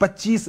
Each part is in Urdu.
25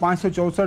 564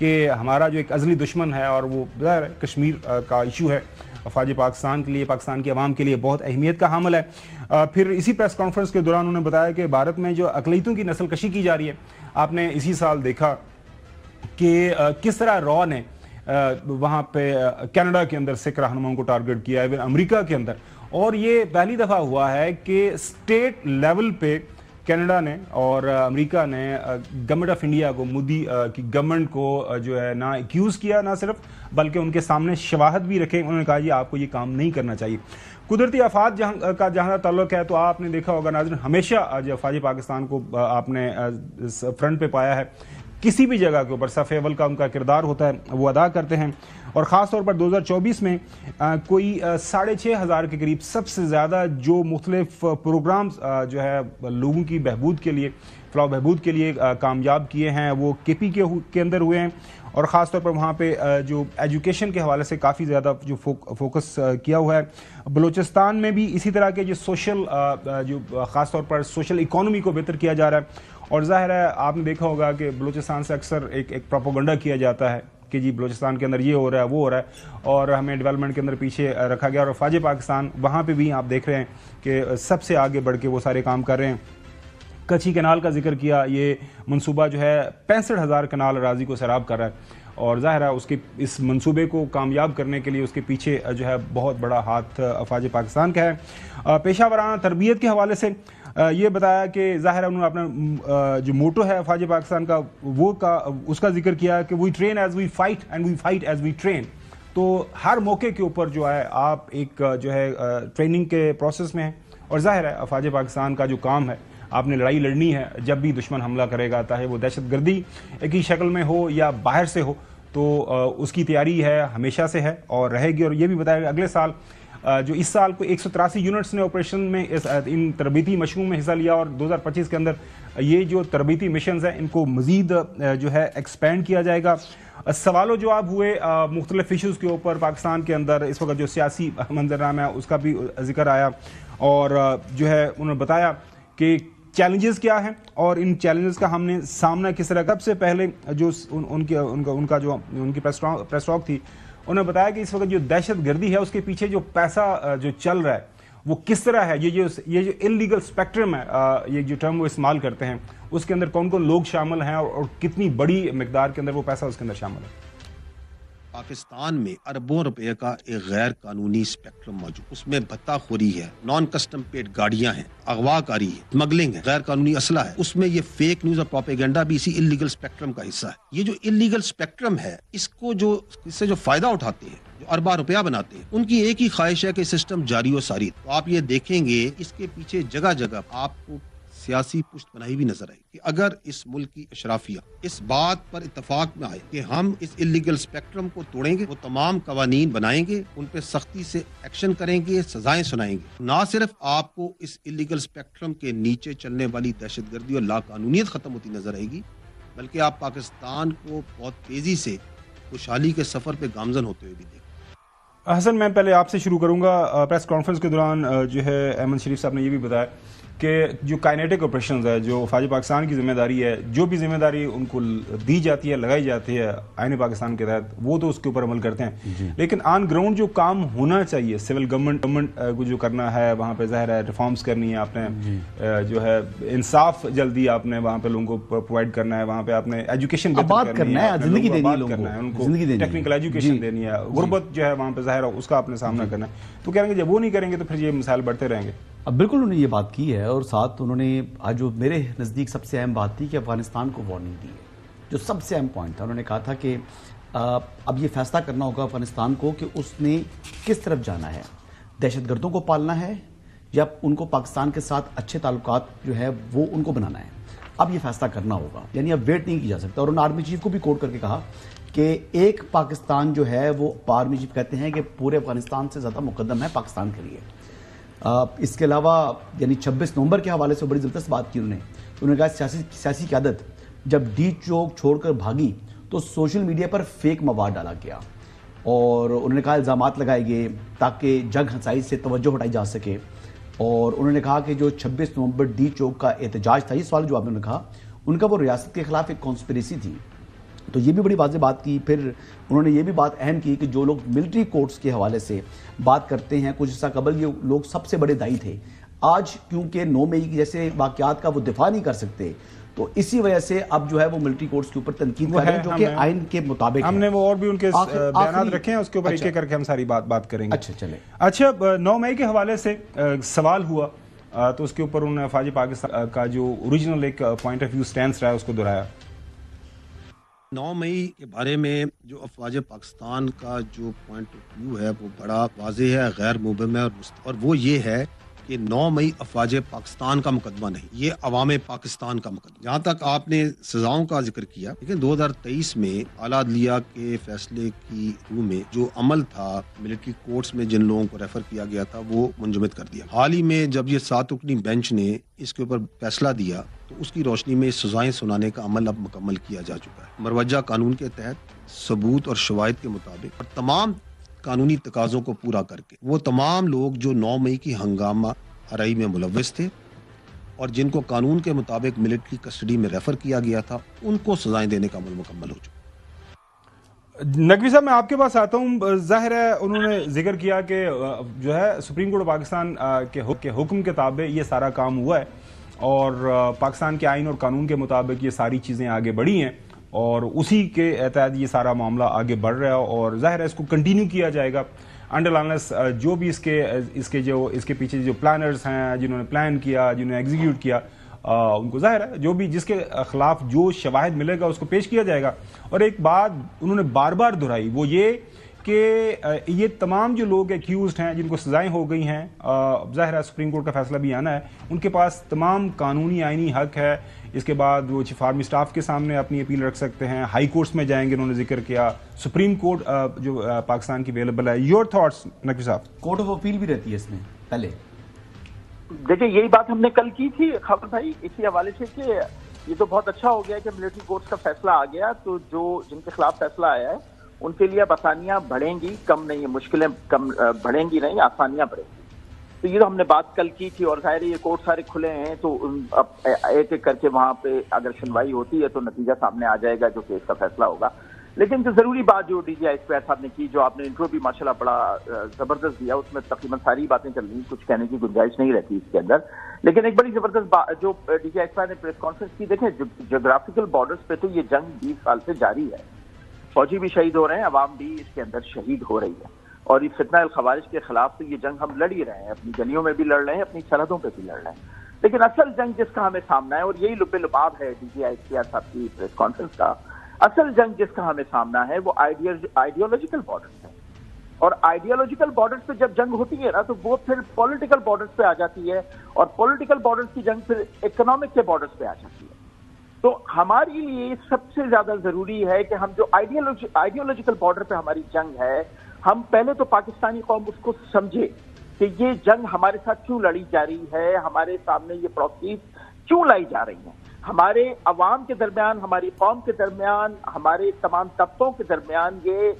کہ ہمارا جو ایک ازلی دشمن ہے اور وہ ظاہر ہے کشمیر کا ایشو ہے، افواج پاکستان کے لیے، پاکستان کی عوام کے لیے بہت اہمیت کا حامل ہے۔ پھر اسی پریس کانفرنس کے دوران انہوں نے بتایا کہ بھارت میں جو اقلیتوں کی نسل کشی کی جا رہی ہے، آپ نے اسی سال دیکھا کہ کس طرح را نے وہاں پہ کینیڈا کے اندر سکھ رہنماؤں کو ٹارگٹ کیا ہے، ایون امریکہ کے اندر، اور یہ پہلی دفعہ ہوا ہے کہ اسٹیٹ لیول پہ کینیڈا نے اور امریکہ نے گورنمنٹ آف انڈیا کو، مودی کی گورنمنٹ کو جو ہے نہ ایکیوز کیا، نہ صرف بلکہ ان کے سامنے شواہد بھی رکھے۔ انہوں نے کہا جی آپ کو یہ کام نہیں کرنا چاہیے۔ قدرتی آفات کا جہاں تعلق ہے تو آپ نے دیکھا ہوگا ناظرین، ہمیشہ جو افواج پاکستان کو آپ نے فرنٹ پہ پایا ہے، کسی بھی جگہ کے اوپر صف اول کا ان کا کردار ہوتا ہے، وہ ادا کرتے ہیں، اور خاص طور پر 2024 میں کوئی 6,500 کے قریب سب سے زیادہ جو مختلف پروگرامز جو ہے لوگوں کی بہبود کے لیے، فلاح و بہبود کے لیے کامیاب کیے ہیں، وہ کے پی کے اندر ہوئے ہیں، اور خاص طور پر وہاں پہ جو ایجوکیشن کے حوالے سے کافی زیادہ جو فوکس کیا ہوا ہے۔ بلوچستان میں بھی اسی طرح کے جو سوشل جو خاص طور پر سوشل اکانومی کو بہتر کیا جا رہا ہے، اور ظاہر ہے آپ نے دیکھا ہوگا کہ بلوچستان سے اکثر ایک پروپیگنڈا کیا جاتا ہے کہ جی بلوچستان کے اندر یہ ہو رہا ہے، وہ ہو رہا ہے، اور ہمیں ڈیولپمنٹ کے اندر پیچھے رکھا گیا، اور افواج پاکستان وہاں پہ بھی آپ دیکھ رہے ہیں کہ سب سے آگے بڑھ کے وہ سارے کام کر رہے ہیں۔ کچھی کینال کا ذکر کیا، یہ منصوبہ جو ہے 65,000 کنال اراضی کو سیراب کر رہا ہے، اور ظاہر ہے اس منصوبے کو کامیاب کرنے کے لیے اس کے پیچھے جو ہے بہت بڑا ہاتھ افواج پاکستان کا ہے۔ پیشہ ورانہ تربیت کے حوالے سے یہ بتایا کہ ظاہر ہے انہوں نے اپنا جو موٹو ہے افواج پاکستان کا اس کا ذکر کیا کہ we train as we fight and we fight as we train. تو ہر موقع کے اوپر جو ہے آپ ایک جو ہے ٹریننگ کے پروسیس میں ہیں، اور ظاہر ہے افواج پاکستان کا جو کام ہے، آپ نے لڑائی لڑنی ہے جب بھی دشمن حملہ کرے گا، چاہے وہ دہشت گردی ایک ہی شکل میں ہو یا باہر سے ہو، تو اس کی تیاری ہے، ہمیشہ سے ہے اور رہے گی۔ اور یہ بھی بتایا کہ اگلے سال جو اس سال کو 183 یونٹس نے آپریشن میں ان تربیتی مشنوں میں حصہ لیا، اور 2025 کے اندر یہ جو تربیتی مشنز ہیں ان کو مزید جو ہے ایکسپینڈ کیا جائے گا۔ سوال و جواب ہوئے مختلف ایشوز کے اوپر پاکستان کے اندر، اس وقت جو سیاسی منظرنامہ ہے اس کا بھی ذکر آیا، اور جو ہے انہوں نے بتایا کہ چیلنجز کیا ہیں اور ان چیلنجز کا ہم نے سامنا کس طرح۔ سب سے پہلے جو ان کی پریس ٹاک تھی، انہوں نے بتایا کہ اس وقت جو دہشت گردی ہے اس کے پیچھے جو پیسہ جو چل رہا ہے وہ کس طرح ہے، یہ جو انلیگل اسپیکٹرم ہے، یہ جو ٹرم وہ استعمال کرتے ہیں، اس کے اندر کون کون لوگ شامل ہیں اور کتنی بڑی مقدار کے اندر وہ پیسہ اس کے اندر شامل ہے۔ پاکستان میں اربوں روپے کا ایک غیر قانونی اسپیکٹرم موجود، اس میں بھتہ خوری ہے، نان کسٹم پیڈ گاڑیاں ہیں، اغوا کاری ہے، اسمگلنگ ہے، غیر قانونی اسلحہ ہے، اس میں یہ فیک نیوز اور پروپیگنڈا بھی اسی انلیگل اسپیکٹرم کا حصہ ہے۔ یہ جو انلیگل اسپیکٹرم ہے، اس سے جو فائدہ اٹھاتے ہیں، جو اربا روپیہ بناتے ہیں، ان کی ایک ہی خواہش ہے کہ سسٹم جاری و ساری۔ تو آپ یہ دیکھیں گے اس کے پیچھے جگہ جگہ آپ کو سیاسی پشت بنائی بھی نظر آئی کہ اگر اس ملک کی اشرافیہ اس بات پر اتفاق میں آئے کہ ہم اس انلیگل اسپیکٹرم کو توڑیں گے، وہ تمام قوانین بنائیں گے، ان پہ سختی سے ایکشن کریں گے، سزائیں سنائیں گے، نہ صرف آپ کو اس انلیگل اسپیکٹرم کے نیچے چلنے والی دہشت گردی اور لاقانونیت ختم ہوتی نظر آئے گی، بلکہ آپ پاکستان کو بہت تیزی سے خوشحالی کے سفر پہ گامزن ہوتے ہوئے بھی دیکھیں۔ حسن، میں پہلے آپ سے شروع کروں گا۔ پریس کانفرنس کے دوران جو ہے احمد شریف صاحب نے یہ بھی بتایا کہ جو کائنیٹک آپریشنز ہے، جو افواج پاکستان کی ذمہ داری ہے، جو بھی ذمہ داری ان کو دی جاتی ہے، لگائی جاتی ہے آئین پاکستان کے تحت، وہ تو اس کے اوپر عمل کرتے ہیں، لیکن آن گراؤنڈ جو کام ہونا چاہیے، سول گورنمنٹ کو جو کرنا ہے، وہاں پہ ظاہر ہے ریفارمز کرنی ہے، آپ نے جو ہے انصاف جلدی آپ نے وہاں پہ لوگوں کو پرووائڈ کرنا ہے، وہاں پہ آپ نے ایجوکیشن بہتر کرنا ہے، زندگی دینی ہے، ان کو ٹیکنیکل ایجوکیشن دینی ہے، غربت جو ہے وہاں پہ ظاہر ہے اس کا آپ نے سامنا کرنا ہے۔ تو کہیں گے جب وہ نہیں کریں گے تو پھر یہ مسائل بڑھتے رہیں گے۔ اب بالکل انہوں نے یہ بات کی ہے، اور ساتھ انہوں نے آج جو میرے نزدیک سب سے اہم بات تھی کہ افغانستان کو وارننگ دی ہے، جو سب سے اہم پوائنٹ تھا۔ انہوں نے کہا تھا کہ اب یہ فیصلہ کرنا ہوگا افغانستان کو کہ اس نے کس طرف جانا ہے، دہشت گردوں کو پالنا ہے یا ان کو پاکستان کے ساتھ اچھے تعلقات جو ہے وہ ان کو بنانا ہے۔ اب یہ فیصلہ کرنا ہوگا، یعنی اب ویٹ نہیں کی جا سکتا۔ اور انہوں نے آرمی چیف کو بھی کوٹ کر کے کہا کہ ایک پاکستان جو ہے وہ آرمی چیف کہتے ہیں کہ پورے افغانستان سے زیادہ مقدم ہے پاکستان کے لیے۔ اس کے علاوہ یعنی 26 نومبر کے حوالے سے بڑی زبردست بات کی انہوں نے کہا سیاسی قیادت جب ڈی چوک چھوڑ کر بھاگی تو سوشل میڈیا پر فیک مواد ڈالا گیا، اور انہوں نے کہا الزامات لگائے گئے تاکہ جنگ ہنسائی سے توجہ ہٹائی جا سکے۔ اور انہوں نے کہا کہ جو 26 نومبر ڈی چوک کا احتجاج تھا، یہ سوال جو آپ نے کہا، ان کا وہ ریاست کے خلاف ایک کانسپریسی تھی، تو یہ بھی بڑی واضح بات کی. پھر انہوں نے یہ بھی بات اہم کی کہ جو لوگ ملٹری کورٹس کے حوالے سے بات کرتے ہیں, کچھ عرصہ قبل یہ لوگ سب سے بڑے دائی تھے. آج کیونکہ 9 مئی جیسے واقعات کا وہ دفاع نہیں کر سکتے, تو اسی وجہ سے اب جو ہے وہ ملٹری کورٹس کے اوپر تنقید کر رہے ہیں, جو کہ آئین کے مطابق ہم نے وہ اور بھی ان کے بیانات رکھے ہیں, اس کے اوپر ایک ایک کر کے ہم ساری بات کریں گے. اچھا چلیں. اچھا, 9 مئی کے حوالے سے سوال ہوا تو اس کے اوپر انہوں نے افواج پاکستان کا جو اوریجنل ایک پوائنٹ آف ویو سٹینس رہا ہے اس کو دہرایا. 9 مئی کے بارے میں جو افواج پاکستان کا جو پوائنٹ آف ویو ہے وہ بڑا واضح ہے, غیر مبہم ہے, اور وہ یہ ہے کہ 9 مئی افواج پاکستان کا مقدمہ نہیں, یہ عوام پاکستان کا مقدمہ. جہاں تک آپ نے سزاؤں کا ذکر کیا, لیکن 2023 میں اعلیٰ عدلیہ کے فیصلے کی روح میں جو عمل تھا ملٹری کورٹس میں جن لوگوں کو ریفر کیا گیا تھا وہ منجمد کر دیا. حال ہی میں جب یہ 7 رکنی بینچ نے اس کے اوپر فیصلہ دیا تو اس کی روشنی میں سزائیں سنانے کا عمل اب مکمل کیا جا چکا ہے. مروجہ قانون کے تحت ثبوت اور شواہد کے مطابق اور تمام قانونی تقاضوں کو پورا کر کے وہ تمام لوگ جو 9 مئی کی ہنگامہ آرائی میں ملوث تھے اور جن کو قانون کے مطابق ملٹری کسٹڈی میں ریفر کیا گیا تھا ان کو سزائیں دینے کا عمل مکمل ہو چکا. نقوی صاحب, میں آپ کے پاس آتا ہوں. ظاہر ہے انہوں نے ذکر کیا کہ جو ہے سپریم کورٹ پاکستان کے حکم کے تابع یہ سارا کام ہوا ہے اور پاکستان کے آئین اور قانون کے مطابق یہ ساری چیزیں آگے بڑھی ہیں اور اسی کے تحت یہ سارا معاملہ آگے بڑھ رہا ہے اور ظاہر ہے اس کو کنٹینیو کیا جائے گا انڈر لانس جو بھی اس کے پیچھے جو پلانرز ہیں, جنہوں نے پلان کیا, جنہوں نے ایگزیکیوٹ کیا, ان کو ظاہر ہے جو بھی جس کے خلاف جو شواہد ملے گا اس کو پیش کیا جائے گا. اور ایک بات انہوں نے بار بار دہرائی وہ یہ کہ یہ تمام جو لوگ ایکیوزڈ ہیں جن کو سزائیں ہو گئی ہیں, ظاہر ہے سپریم کورٹ کا فیصلہ بھی آنا ہے, ان کے پاس تمام قانونی آئینی حق ہے. اس کے بعد وہ چیف آرمی سٹاف کے سامنے اپنی اپیل رکھ سکتے ہیں, ہائی کورٹس میں جائیں گے, انہوں نے ذکر کیا سپریم کورٹ جو پاکستان کی اویلیبل ہے. یور تھاٹس نقوی صاحب؟ کورٹ آف اپیل بھی رہتی ہے اس میں پہلے. دیکھیں یہی بات ہم نے کل کی تھی خبر بھائی اسی حوالے سے کہ یہ تو بہت اچھا ہو گیا کہ ملٹری کورٹس کا فیصلہ آ گیا, تو جو جن کے خلاف فیصلہ آیا ہے ان کے لیے اب آسانیاں بڑھیں گی, کم نہیں, مشکلیں کم بڑھیں گی نہیں, آسانیاں بڑھیں گی. تو یہ تو ہم نے بات کل کی تھی اور ظاہر یہ کورٹ سارے کھلے ہیں تو اب ایک ایک کر کے وہاں پہ اگر سنوائی ہوتی ہے تو نتیجہ سامنے آ جائے گا جو کیس کا فیصلہ ہوگا. لیکن جو ضروری بات جو ڈی جی آئی اسکوائر صاحب نے کی, جو آپ نے انٹرو بھی ماشاءاللہ بڑا زبردست دیا, اس میں تقریباً ساری باتیں چل رہی, کچھ کہنے کی گنجائش نہیں رہتی اس کے اندر. لیکن ایک بڑی زبردست بات جو ڈی جی آئی اسکوائر نے پریس کانفرنس کی, دیکھیں جغرافیکل بارڈرز پہ تو یہ جنگ 20 سال سے جاری ہے, فوجی بھی شہید ہو رہے ہیں, عوام بھی اس کے اندر شہید ہو رہی ہے, اور اس فتنہ الخوارج کے خلاف تو یہ جنگ ہم لڑ ہی رہے ہیں, اپنی گلیوں میں بھی لڑ رہے ہیں, اپنی سرحدوں پہ بھی لڑ رہے ہیں. لیکن اصل جنگ جس کا ہمیں سامنا ہے, اور یہی لب لباب ہے ڈی جی آئی اسکوائر صاحب کی پریس کانفرنس کا, اصل جنگ جس کا ہمیں سامنا ہے وہ آئیڈیالوجیکل بارڈرز ہے. اور آئیڈیالوجیکل بارڈرز پہ جب جنگ ہوتی ہے نا تو وہ پھر پولیٹیکل بارڈرز پہ آ جاتی ہے, اور پولیٹیکل بارڈرز کی جنگ پھر اکنامک کے بارڈرز پہ آ جاتی ہے. تو ہمارے لیے سب سے زیادہ ضروری ہے کہ ہم جو آئیڈیالوجیکل بارڈر پہ ہماری جنگ ہے, ہم پہلے تو پاکستانی قوم اس کو سمجھے کہ یہ جنگ ہمارے ساتھ کیوں لڑی جا رہی ہے, ہمارے سامنے یہ پراکسیز کیوں لائی جا رہی ہیں, ہمارے عوام کے درمیان, ہماری قوم کے درمیان, ہمارے تمام طبقوں کے درمیان یہ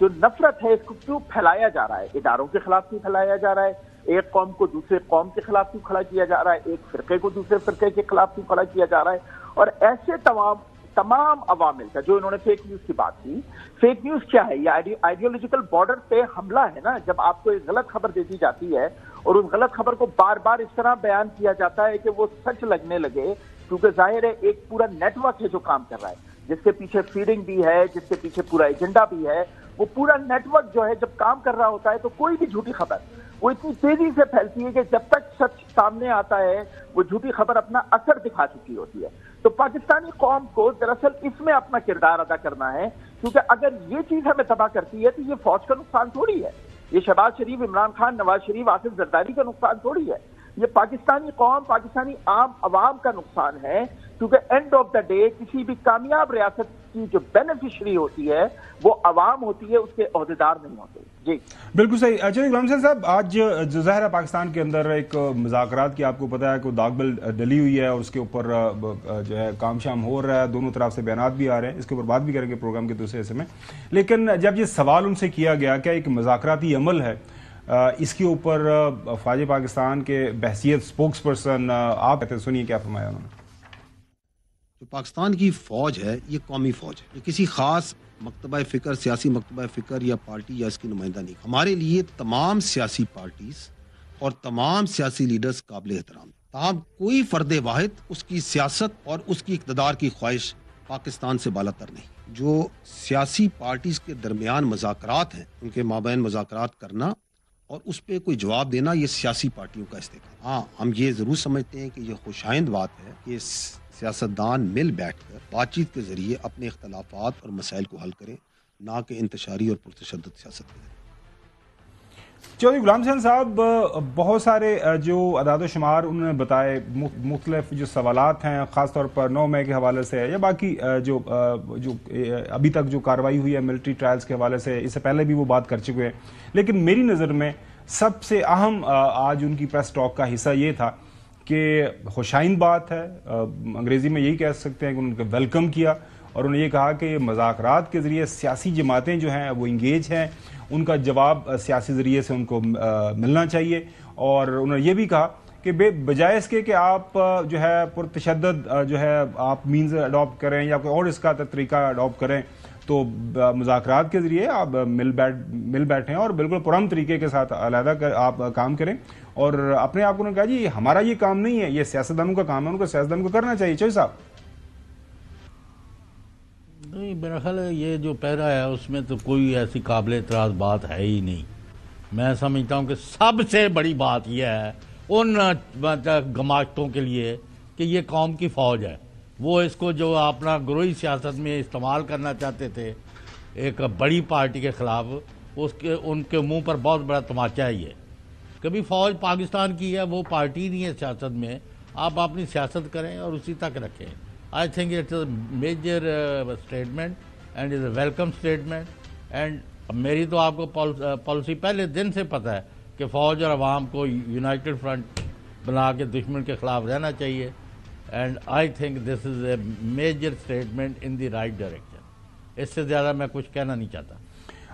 جو نفرت ہے اس کو کیوں پھیلایا جا رہا ہے, اداروں کے خلاف کیوں پھیلایا جا رہا ہے, ایک قوم کو دوسرے قوم کے خلاف کیوں کھڑا کیا جا رہا ہے, ایک فرقے کو دوسرے فرقے کے خلاف کیوں کھڑا کیا جا رہا ہے. اور ایسے تمام عوامل کا جو انہوں نے فیک نیوز کی بات کی, فیک نیوز کیا ہے, یہ آئیڈیالوجیکل بارڈر پہ حملہ ہے نا. جب آپ کو ایک غلط خبر دے دی جاتی ہے اور اس غلط خبر کو بار بار اس طرح بیان کیا جاتا ہے کہ وہ سچ لگنے لگے, کیونکہ ظاہر ہے ایک پورا نیٹ ورک ہے جو کام کر رہا ہے, جس کے پیچھے فیڈنگ بھی ہے, جس کے پیچھے پورا ایجنڈا بھی ہے, وہ پورا نیٹ ورک جو ہے جب کام کر رہا ہوتا ہے تو کوئی بھی جھوٹی خبر وہ اتنی تیزی سے پھیلتی ہے کہ جب تک سچ سامنے آتا ہے وہ جھوٹی خبر اپنا اثر دکھا چکی ہوتی ہے. تو پاکستانی قوم کو دراصل اس میں اپنا کردار ادا کرنا ہے, کیونکہ اگر یہ چیز ہمیں تباہ کرتی ہے تو یہ فوج کا نقصان تھوڑی ہے, یہ شہباز شریف, عمران خان, نواز شریف, آصف زرداری کا نقصان تھوڑی ہے, یہ پاکستانی قوم, پاکستانی عام عوام کا نقصان ہے. کیونکہ اینڈ آف دا ڈے کسی بھی کامیاب ریاست کی جو بینیفیشری ہوتی ہے وہ عوام ہوتی ہے, اس کے عہدیدار نہیں ہوتے. جی بالکل صحیح. اچھا غلام حسین صاحب, آج جو ظاہر ہے پاکستان کے اندر ایک مذاکرات کی آپ کو پتا ہے کہ داغ بل ڈلی ہوئی ہے اور اس کے اوپر جو ہے کام شام ہو رہا ہے, دونوں طرف سے بیانات بھی آ رہے ہیں, اس کے اوپر بات بھی کریں گے پروگرام کے دوسرے حصے میں. لیکن جب یہ سوال ان سے کیا گیا کہ ایک مذاکراتی عمل ہے, اس کے اوپر فوج پاکستان کے بحثیت سپوکس پرسن آپ کہتے ہیں, سنیے کیا فرمایا انہوں نے. جو پاکستان کی فوج ہے یہ قومی فوج ہے، یہ کسی خاص مکتبہ فکر، سیاسی مکتبہ فکر یا پارٹی یا اس کی نمائندہ نہیں. ہمارے لیے تمام سیاسی پارٹیز اور تمام سیاسی لیڈرز قابل احترام ہیں. تاہم کوئی فرد واحد اس کی سیاست اور اس کی اقتدار کی خواہش پاکستان سے بالا تر نہیں. جو سیاسی پارٹیز کے درمیان مذاکرات ہیں ان کے مابین مذاکرات کرنا اور اس پہ کوئی جواب دینا یہ سیاسی پارٹیوں کا استحکام. ہاں ہم یہ ضرور سمجھتے ہیں کہ یہ خوشائند بات ہے کہ سیاستدان مل بیٹھ کر بات چیت کے ذریعے اپنے اختلافات اور مسائل کو حل کریں، نہ کہ انتشاری اور پرتشدد سیاست کریں. چودھری غلام حسین صاحب، بہت سارے جو اعداد و شمار انہوں نے بتائے، مختلف جو سوالات ہیں خاص طور پر 9 مئی کے حوالے سے یا باقی جو ابھی تک جو کارروائی ہوئی ہے ملٹری ٹرائلز کے حوالے سے، اس سے پہلے بھی وہ بات کر چکے ہیں. لیکن میری نظر میں سب سے اہم آج ان کی پریس ٹاک کا حصہ یہ تھا کہ خوشائند بات ہے، انگریزی میں یہی کہہ سکتے ہیں کہ انہوں نے ویلکم کیا، اور انہوں نے یہ کہا کہ مذاکرات کے ذریعے سیاسی جماعتیں جو ہیں وہ انگیج ہیں، ان کا جواب سیاسی ذریعے سے ان کو ملنا چاہیے. اور انہوں نے یہ بھی کہا کہ بجائے اس کے کہ آپ جو ہے پرتشدد جو ہے آپ مینز اڈاپٹ کریں یا کوئی اور اس کا طریقہ اڈاپٹ کریں، تو مذاکرات کے ذریعے آپ مل بیٹھیں اور بالکل پرامن طریقے کے ساتھ علیحدہ آپ کام کریں. اور اپنے آپ کو انہوں نے کہا جی ہمارا یہ کام نہیں ہے، یہ سیاستدانوں کا کام ہے، ان کو سیاستدانوں کو کرنا چاہیے. چوہدری صاحب نہیں، میرا خیال ہے یہ جو پیرا ہے اس میں تو کوئی ایسی قابل اعتراض بات ہے ہی نہیں. میں سمجھتا ہوں کہ سب سے بڑی بات یہ ہے ان گماشتوں کے لیے کہ یہ قوم کی فوج ہے. وہ اس کو جو اپنا گروہی سیاست میں استعمال کرنا چاہتے تھے ایک بڑی پارٹی کے خلاف، ان کے منہ پر بہت بڑا تماچا ہے. یہ کبھی فوج پاکستان کی ہے، وہ پارٹی نہیں ہے سیاست میں. آپ اپنی سیاست کریں اور اسی تک رکھیں. I think it's a major statement and is a welcome statement. And میری تو آپ کو پالیسی پہلے دن سے پتہ ہے کہ فوج اور عوام کو یونائٹڈ فرنٹ بنا کے دشمن کے خلاف رہنا چاہیے. And I think this is a major statement in the right direction. اس سے زیادہ میں کچھ کہنا نہیں چاہتا.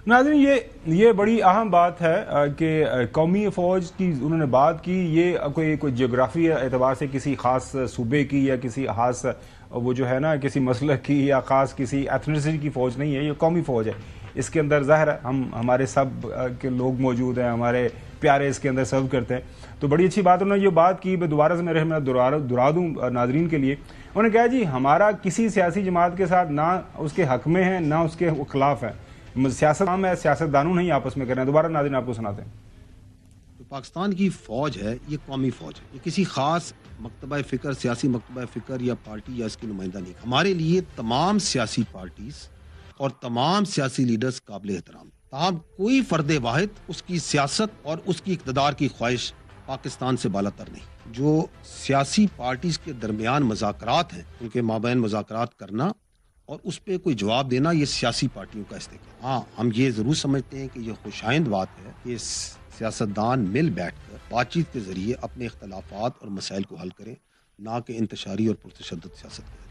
ناظرین، یہ بڑی اہم بات ہے کہ قومی فوج کی انہوں نے بات کی. یہ کوئی جغرافی اعتبار سے کسی خاص صوبے کی یا کسی خاص وہ جو ہے نا کسی مسلک کی یا خاص کسی ایتھنیسٹی کی فوج نہیں ہے، یہ قومی فوج ہے. اس کے اندر ظاہر ہے ہمارے سب کے لوگ موجود ہیں، ہمارے پیارے اس کے اندر سرو کرتے ہیں. تو بڑی اچھی بات انہوں نے یہ بات کی. میں دوبارہ سے میں دہرا دوں ناظرین کے لیے. انہوں نے کہا جی ہمارا کسی سیاسی جماعت کے ساتھ نہ اس کے حق میں ہے نہ اس کے خلاف ہے. سیاست عام ہے، سیاستدانوں نہیں آپس میں کریں. دوبارہ ناظرین آپ کو سناتے ہیں. پاکستان کی فوج ہے یہ قومی فوج ہے، یہ کسی خاص مکتبہ فکر، سیاسی مکتبہ فکر یا پارٹی یا اس کی نمائندہ نہیں. ہمارے لیے تمام سیاسی پارٹیز اور تمام سیاسی لیڈرز قابل احترام ہیں. تاہم کوئی فرد واحد اس کی سیاست اور اس کی اقتدار کی خواہش پاکستان سے بالا تر نہیں. جو سیاسی پارٹیز کے درمیان مذاکرات ہیں ان کے مابین مذاکرات کرنا اور اس پہ کوئی جواب دینا یہ سیاسی پارٹیوں کا استحکام. ہاں ہم یہ ضرور سمجھتے ہیں کہ یہ خوشائند بات ہے کہ سیاستدان مل بیٹھ کر بات چیت کے ذریعے اپنے اختلافات اور مسائل کو حل کریں، نہ کہ انتشاری اور پرتشدد سیاست کریں.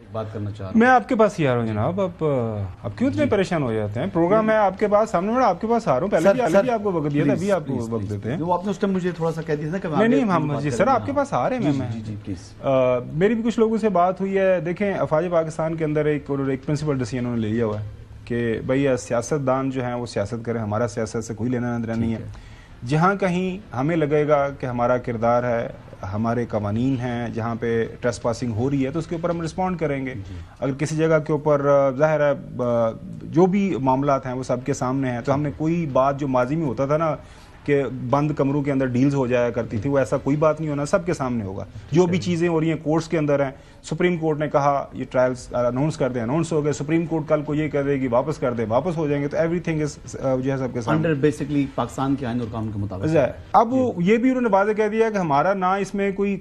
ایک بات کرنا چاہ رہا ہوں. میں آپ کے پاس ہی آ رہا ہوں جناب. اب کیوں اتنے پریشان ہو جاتے ہیں؟ پروگرام ہے آپ کے پاس سامنے، میں آپ کے پاس آ رہا ہوں. پہلے بھی آپ کو وقت دیا تھا، ابھی آپ کو وقت دیتے ہیں. وہ آپ نے اس ٹائم مجھے تھوڑا سا کہہ دیا تھا کہ نہیں ہم جی سر آپ کے پاس آ رہے ہیں. میری بھی کچھ لوگوں سے بات ہوئی ہے. دیکھیں افواج پاکستان کے اندر ایک پرنسپل ڈیسیژن انہوں نے لے لیا ہوا ہے کہ بھائی سیاستدان جو ہیں وہ سیاست کریں، ہمارا سیاست سے کوئی لینا دینا نہیں ہے. جہاں کہیں ہمیں لگے گا کہ ہمارا کردار ہے، ہمارے قوانین ہیں، جہاں پہ ٹریس پاسنگ ہو رہی ہے تو اس کے اوپر ہم رسپونڈ کریں گے. اگر کسی جگہ کے اوپر ظاہر ہے جو بھی معاملات ہیں وہ سب کے سامنے ہیں، تو ہم نے کوئی بات جو ماضی میں ہوتا تھا نا کہ بند کمروں کے اندر ڈیلز ہو جایا کرتی تھی، وہ ایسا کوئی بات نہیں ہونا، سب کے سامنے ہوگا. جو بھی چیزیں ہو رہی ہیں کورٹس کے اندر ہیں. سپریم کورٹ نے کہا یہ ٹرائلز اناؤنس کر دیں، اناؤنس ہو گئے. سپریم کورٹ کل کو یہ کہہ دے گی واپس کر دیں، واپس ہو جائیں گے. تو ایوری تھنگ جو ہے سب کے سامنے بیسکلی پاکستان کے آئین اور قانون کے مطابق. اب یہ بھی انہوں نے واضح کہہ دیا کہ ہمارا نہ اس میں کوئی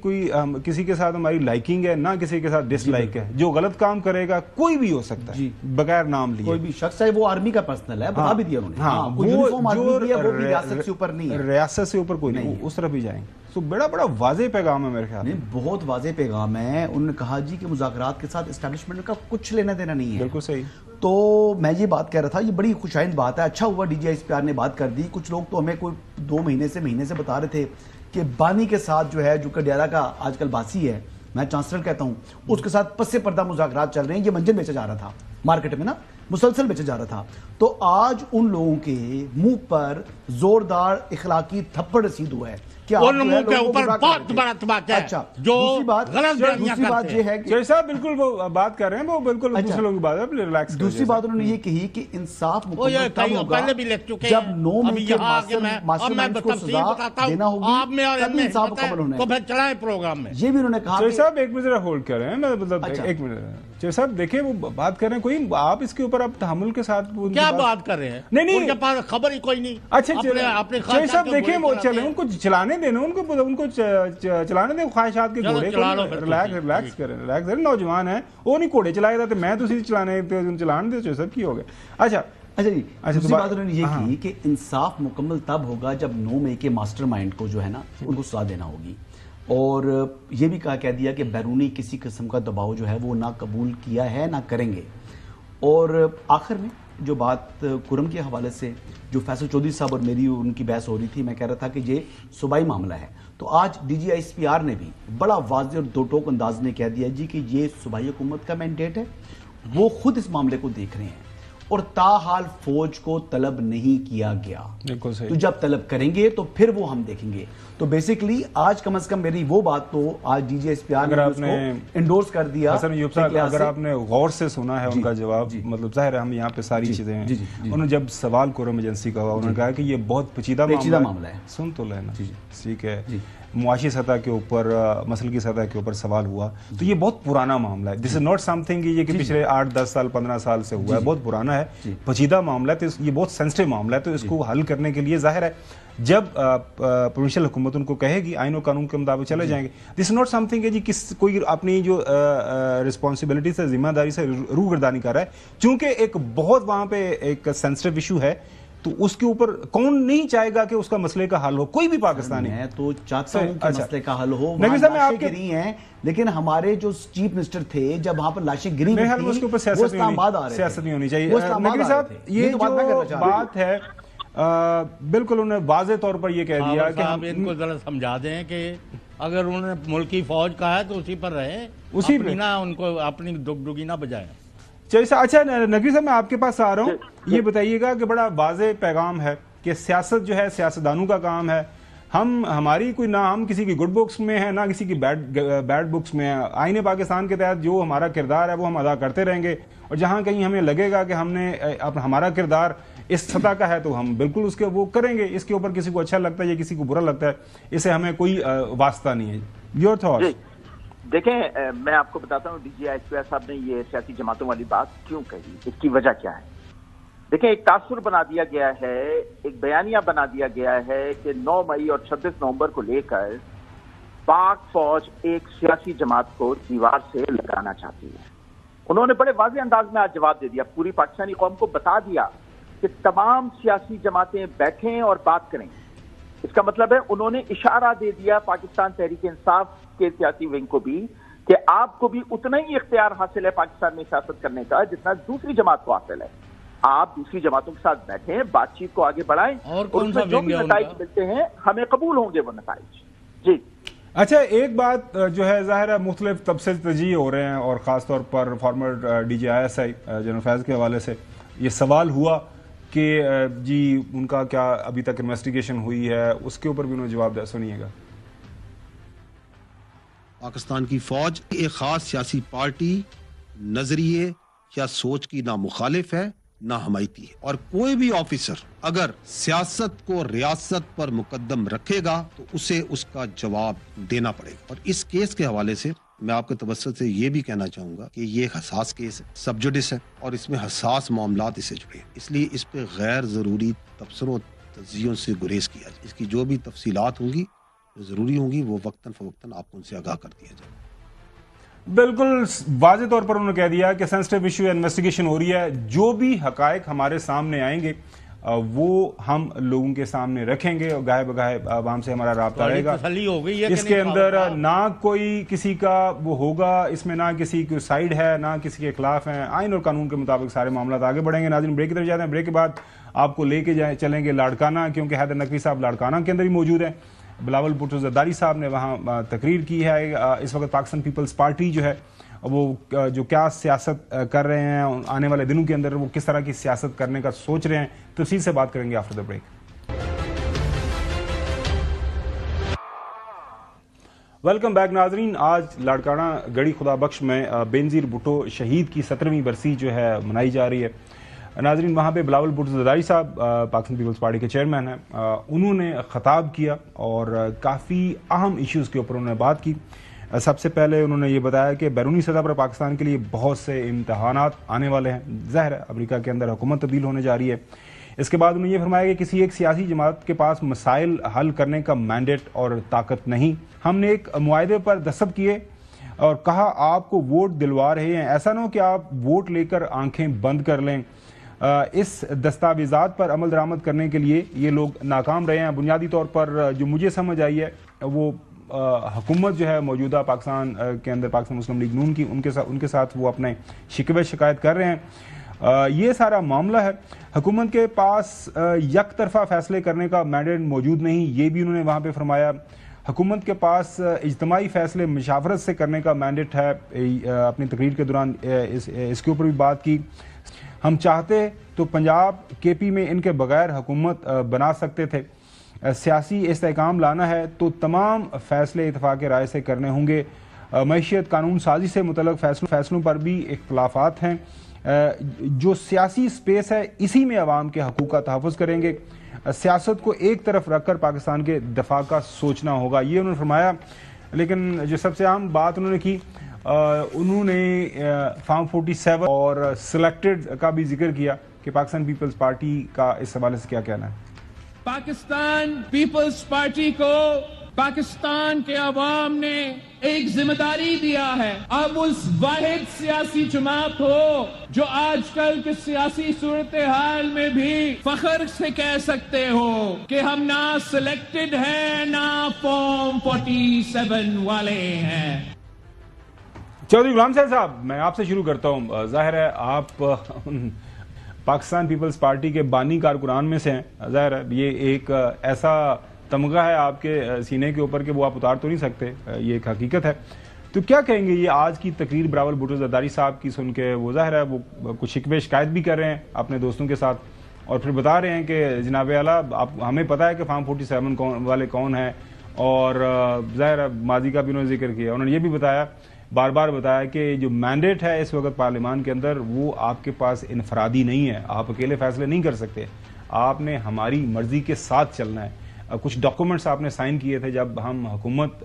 کسی کے ساتھ ہماری لائکنگ ہے، نہ کسی کے ساتھ ڈس لائک ہے. جو غلط کام کرے گا کوئی بھی ہو سکتا ہے بغیر نام لیے، کوئی بھی شخص ہے. وہ آرمی کا پرسنل ہے، بتا بھی دیا انہوں نے. ریاست سے اوپر نہیں ہے، ریاست سے اوپر کوئی نہیں، اس طرف بھی جائیں. تو بڑا واضح پیغام ہے میرے خیال میں. بہت واضح پیغام ہے. انہوں نے کہا جی کہ مذاکرات کے ساتھ اسٹیبلشمنٹ کا کچھ لینا دینا نہیں ہے. بالکل صحیح. تو میں یہ بات کہہ رہا تھا، یہ بڑی خوشائند بات ہے. اچھا ہوا ڈی جی آئی SP نے بات کر دی. کچھ لوگ تو ہمیں کوئی 2 مہینے سے بتا رہے تھے کہ بانی کے ساتھ جو ہے جو کہ ڈیرا کا آج کل باسی ہے، میں چانسلر کہتا ہوں، اس کے ساتھ پس پردہ مذاکرات چل رہے ہیں، یہ منجن بیچا جا رہا تھا مارکیٹ میں نا، مسلسل بیچا جا رہا تھا. تو آج ان لوگوں کے منہ پر زوردار اخلاقی تھپڑ رسید ہوا ہے کہ ان منہ کے اوپر بہت بڑا تباہ ہے. اچھا، جو دوسری بات یہ ہے کہ صاحب بالکل وہ بات کر رہے ہیں، وہ بالکل دوسرے لوگوں کی بات ہے، ریلیکس. دوسری بات انہوں نے یہ کہی کہ انصاف مکمل تب ہوگا پہلے بھی لکھ چکے جب 9 اب مئی کے یہاں آگے ماسٹر مائنڈز کو سزا دینا ہوگی، آپ میں اور تب انصاف مکمل ہونا تو ہے. پھر چلائیں پروگرام میں. یہ بھی انہوں نے کہا چوہے صاحب ایک منٹ ہولڈ کر رہے ہیں، مطلب ایک منٹ. چوہے صاحب دیکھیں وہ بات کر رہے ہیں، کوئی آپ اس کے اوپر آپ تحمل کے ساتھ کیا بات کر رہے ہیں؟ نہیں ان کے پاس خبر ہی کوئی نہیں. اچھا چوہے صاحب دیکھیں وہ چلیں، ان کو چلانے دینا، ان کو چلانے دیں خواہشات کے گھوڑے. ریلیکس کریں، نوجوان ہیں، وہ نہیں گھوڑے چلائے تھے، میں تو چلانے دے. چوہے صاحب کی ہو گیا. اچھا جی، دوسری بات انہوں نے یہ کی کہ انصاف مکمل تب ہوگا جب 9 مئی کے ماسٹر مائنڈ کو جو ہے نا ان کو سزا دینا ہوگی. اور یہ بھی کہہ دیا کہ بیرونی کسی قسم کا دباؤ جو ہے وہ نہ قبول کیا ہے نہ کریں گے. اور آخر میں جو بات کرم کے حوالے سے جو فیصل چودھری صاحب اور میری ان کی بحث ہو رہی تھی، میں کہہ رہا تھا کہ یہ صوبائی معاملہ ہے. تو آج D G S P R نے بھی بڑا واضح اور دو ٹوک انداز میں کہہ دیا جی کہ یہ صوبائی حکومت کا مینڈیٹ ہے، وہ خود اس معاملے کو دیکھ رہے ہیں اور تاحال فوج کو طلب نہیں کیا گیا. تو جب طلب کریں گے تو پھر وہ ہم دیکھیں گے. تو بیسیکلی آج کم از کم میری وہ بات تو آج D G S P R نے اس کو انڈورس کر دیا. اگر آپ نے غور سے سنا ہے ان کا جواب، مطلب ظاہر ہے ہم یہاں پہ ساری چیزیں ہیں. انہوں نے جب سوال قرم ایجنسی کا ہوا، انہوں نے کہا کہ یہ بہت پیچیدہ معاملہ ہے. سن تو لینا ٹھیک ہے، معاشی سطح کے اوپر، مسلکی سطح کے اوپر سوال ہوا تو یہ بہت پرانا معاملہ ہے. دس از ناٹ سم تھنگ یہ کہ پچھلے 8-10 سال 15 سال سے ہوا ہے، بہت پرانا ہے، پیچیدہ معاملہ ہے. تو یہ بہت سینسٹیو معاملہ ہے. تو اس کو حل کرنے کے لیے ظاہر ہے جب پروونشل حکومت ان کو کہے گی آئین و قانون کے مطابق چلے جائیں گے. دس از ناٹ سم تھنگ جی کوئی اپنی جو رسپانسبلٹی سے، ذمہ داری سے روگردانی کر رہا ہے. چونکہ ایک بہت وہاں پہ ایک سینسٹیو ایشو ہے تو اس کے اوپر کون نہیں چاہے گا کہ اس کا مسئلے کا حل ہو؟ کوئی بھی پاکستانی. میں تو چاہتا ہوں کہ مسئلے کا حل ہو. نقوی صاحب میں آپ کے گری ہیں، لیکن ہمارے جو چیف منسٹر تھے جب وہاں پر لاشیں گری ہوئی تھیں، اس کے اوپر سیاست نہیں ہونی چاہیے. نقوی صاحب یہ جو بات ہے بالکل انہوں نے واضح طور پر یہ کہہ دیا کہ ہم ان کو ذرا سمجھا دیں کہ اگر انہوں نے ملکی فوج کہا ہے تو اسی پر رہے، اسی پہ نہ ان کو اپنی ڈگڈگی نہ بجائیں. اچھا نقوی صاحب میں آپ کے پاس آ رہا ہوں. یہ بتائیے گا کہ بڑا واضح پیغام ہے کہ سیاست جو ہے سیاستدانوں کا کام ہے. ہماری کوئی نہ ہم کسی کی گڈ بکس میں ہیں نہ کسی کی بیڈ بکس میں ہیں. آئین پاکستان کے تحت جو ہمارا کردار ہے وہ ہم ادا کرتے رہیں گے، اور جہاں کہیں ہمیں لگے گا کہ ہم نے ہمارا کردار اس سطح کا ہے تو ہم بالکل اس کے وہ کریں گے. اس کے اوپر کسی کو اچھا لگتا ہے یا کسی کو برا لگتا ہے، اسے ہمیں کوئی واسطہ نہیں ہے. Your thoughts? دیکھیں میں آپ کو بتاتا ہوں D G S P R صاحب نے یہ سیاسی جماعتوں والی بات کیوں کہی، اس کی وجہ کیا ہے. دیکھیں ایک تاثر بنا دیا گیا ہے، ایک بیانیہ بنا دیا گیا ہے کہ 9 مئی اور 26 نومبر کو لے کر پاک فوج ایک سیاسی جماعت کو دیوار سے لگانا چاہتی ہے. انہوں نے بڑے واضح انداز میں آج جواب دے دیا، پوری پاکستانی قوم کو بتا دیا کہ تمام سیاسی جماعتیں بیٹھیں اور بات کریں. اس کا مطلب ہے انہوں نے اشارہ دے دیا پاکستان تحریک انصاف کے سیاسی ونگ کو بھی کہ آپ کو بھی اتنا ہی اختیار حاصل ہے پاکستان میں سیاست کرنے کا جتنا دوسری جماعت کو حاصل ہے. آپ دوسری جماعتوں کے ساتھ بیٹھیں، بات چیت کو آگے بڑھائیں، اور اس میں جو بھی نتائج ملتے ہیں ہمیں قبول ہوں گے وہ نتائج. جی اچھا، ایک بات جو ہے ظاہر ہے مختلف تبصرے تجزیے ہو رہے ہیں، اور خاص طور پر former D G I S I general Faiz کے حوالے سے یہ سوال ہوا کہ جی ان کا کیا ابھی تک انویسٹیگیشن ہوئی ہے، اس کے اوپر بھی انہوں نے جواب دیا. سنیے گا. پاکستان کی فوج ایک خاص سیاسی پارٹی، نظریے یا سوچ کی نہ مخالف ہے نہ حمایتی ہے، اور کوئی بھی آفیسر اگر سیاست کو ریاست پر مقدم رکھے گا تو اسے اس کا جواب دینا پڑے گا. اور اس کیس کے حوالے سے میں آپ کے توسط سے یہ بھی کہنا چاہوں گا کہ یہ ایک حساس کیس ہے، سب جوڈس ہے، اور اس میں حساس معاملات اسے جڑے ہیں. اس لیے اس پہ غیر ضروری تبصروں تجزیوں سے گریز کیا جائے. اس کی جو بھی تفصیلات ہوں گی جو ضروری ہوں گی وہ وقتاً فوقتاً آپ کو ان سے آگاہ کر دیا جائے. بالکل واضح طور پر انہوں نے کہہ دیا کہ سینسٹیو ایشو انویسٹیگیشن ہو رہی ہے، جو بھی حقائق ہمارے سامنے آئیں گے وہ ہم لوگوں کے سامنے رکھیں گے، اور گاہے بگاہے عوام سے ہمارا رابطہ رہے گا. اس کے اندر نہ کوئی کسی کا وہ ہوگا، اس میں نہ کسی کی سائیڈ ہے نہ کسی کے خلاف ہیں. آئین اور قانون کے مطابق سارے معاملات آگے بڑھیں گے. ناظرین بریک کی طرف جاتے ہیں. بریک کے بعد آپ کو لے کے چلیں گے لاڑکانہ، کیونکہ حیدر نقوی صاحب لاڑکانہ کے اندر ہی موجود ہیں. بلاول بھٹو زرداری صاحب نے وہاں تقریر کی ہے. اس وقت پاکستان پیپلز پارٹی جو ہے وہ جو کیا سیاست کر رہے ہیں آنے والے دنوں کے اندر، وہ کس طرح کی سیاست کرنے کا سوچ رہے ہیں، تفصیل سے بات کریں گے after the break. Welcome back ناظرین. آج لاڑکانہ گڑھی خدا بخش میں بینظیر بھٹو شہید کی 17ویں برسی جو ہے منائی جا رہی ہے. ناظرین وہاں پہ بلاول بھٹو زرداری صاحب پاکستان پیپلز پارٹی کے چیئرمین ہیں، انہوں نے خطاب کیا اور کافی اہم ایشوز کے اوپر انہوں نے بات کی. سب سے پہلے انہوں نے یہ بتایا کہ بیرونی سطح پر پاکستان کے لیے بہت سے امتحانات آنے والے ہیں. ظاہر ہے امریکہ کے اندر حکومت تبدیل ہونے جا رہی ہے. اس کے بعد انہوں نے یہ فرمایا کہ کسی ایک سیاسی جماعت کے پاس مسائل حل کرنے کا مینڈیٹ اور طاقت نہیں. ہم نے ایک معاہدے پر دستخط کیے اور کہا آپ کو ووٹ دلوا رہے ہیں، ایسا نہ ہو کہ آپ ووٹ لے کر آنکھیں بند کر لیں. اس دستاویزات پر عمل درآمد کرنے کے لیے یہ لوگ ناکام رہے ہیں. بنیادی طور پر جو مجھے سمجھ آئی ہے وہ حکومت جو ہے موجودہ پاکستان کے اندر پاکستان مسلم لیگ نون کی، ان کے ساتھ وہ اپنے شکوے شکایت کر رہے ہیں. یہ سارا معاملہ ہے. حکومت کے پاس یک طرفہ فیصلے کرنے کا مینڈیٹ موجود نہیں، یہ بھی انہوں نے وہاں پہ فرمایا. حکومت کے پاس اجتماعی فیصلے مشاورت سے کرنے کا مینڈیٹ ہے. اپنی تقریر کے دوران اس کے اوپر بھی بات کی. ہم چاہتے تو پنجاب کے پی میں ان کے بغیر حکومت بنا سکتے تھے. سیاسی استحکام لانا ہے تو تمام فیصلے اتفاق رائے سے کرنے ہوں گے. معیشت قانون سازی سے متعلق فیصلوں پر بھی اختلافات ہیں. جو سیاسی سپیس ہے اسی میں عوام کے حقوق کا تحفظ کریں گے. سیاست کو ایک طرف رکھ کر پاکستان کے دفاع کا سوچنا ہوگا، یہ انہوں نے فرمایا. لیکن جو سب سے اہم بات انہوں نے کی، انہوں نے فارم 47 اور سلیکٹڈ کا بھی ذکر کیا کہ پاکستان پیپلز پارٹی کا اس حوالے سے کیا کہنا ہے. پاکستان پیپلز پارٹی کو پاکستان کے عوام نے ایک ذمہ داری دیا ہے. اب اس واحد سیاسی جماعت ہو جو آج کل کے سیاسی صورتحال میں بھی فخر سے کہہ سکتے ہو کہ ہم نہ سلیکٹڈ ہیں نہ فارم 47 والے ہیں. چودھری غلام صاحب میں آپ سے شروع کرتا ہوں. ظاہر ہے آپ پاکستان پیپلز پارٹی کے بانی کارکنان میں سے ہیں. ظاہر ہے یہ ایک ایسا تمغہ ہے آپ کے سینے کے اوپر کہ وہ آپ اتار تو نہیں سکتے، یہ ایک حقیقت ہے. تو کیا کہیں گے یہ آج کی تقریر بلاول بھٹو زرداری صاحب کی سن کے؟ وہ ظاہر ہے وہ کچھ شکوے شکایت بھی کر رہے ہیں اپنے دوستوں کے ساتھ اور پھر بتا رہے ہیں کہ جناب اعلیٰ ہمیں پتہ ہے کہ فارم 47 والے کون ہیں، اور ظاہر ہے ماضی کا بھی انہوں نے ذکر کیا. انہوں نے یہ بھی بتایا، بار بار بتایا کہ جو مینڈیٹ ہے اس وقت پارلیمان کے اندر وہ آپ کے پاس انفرادی نہیں ہے، آپ اکیلے فیصلے نہیں کر سکتے، آپ نے ہماری مرضی کے ساتھ چلنا ہے. کچھ ڈاکومنٹس آپ نے سائن کیے تھے جب ہم حکومت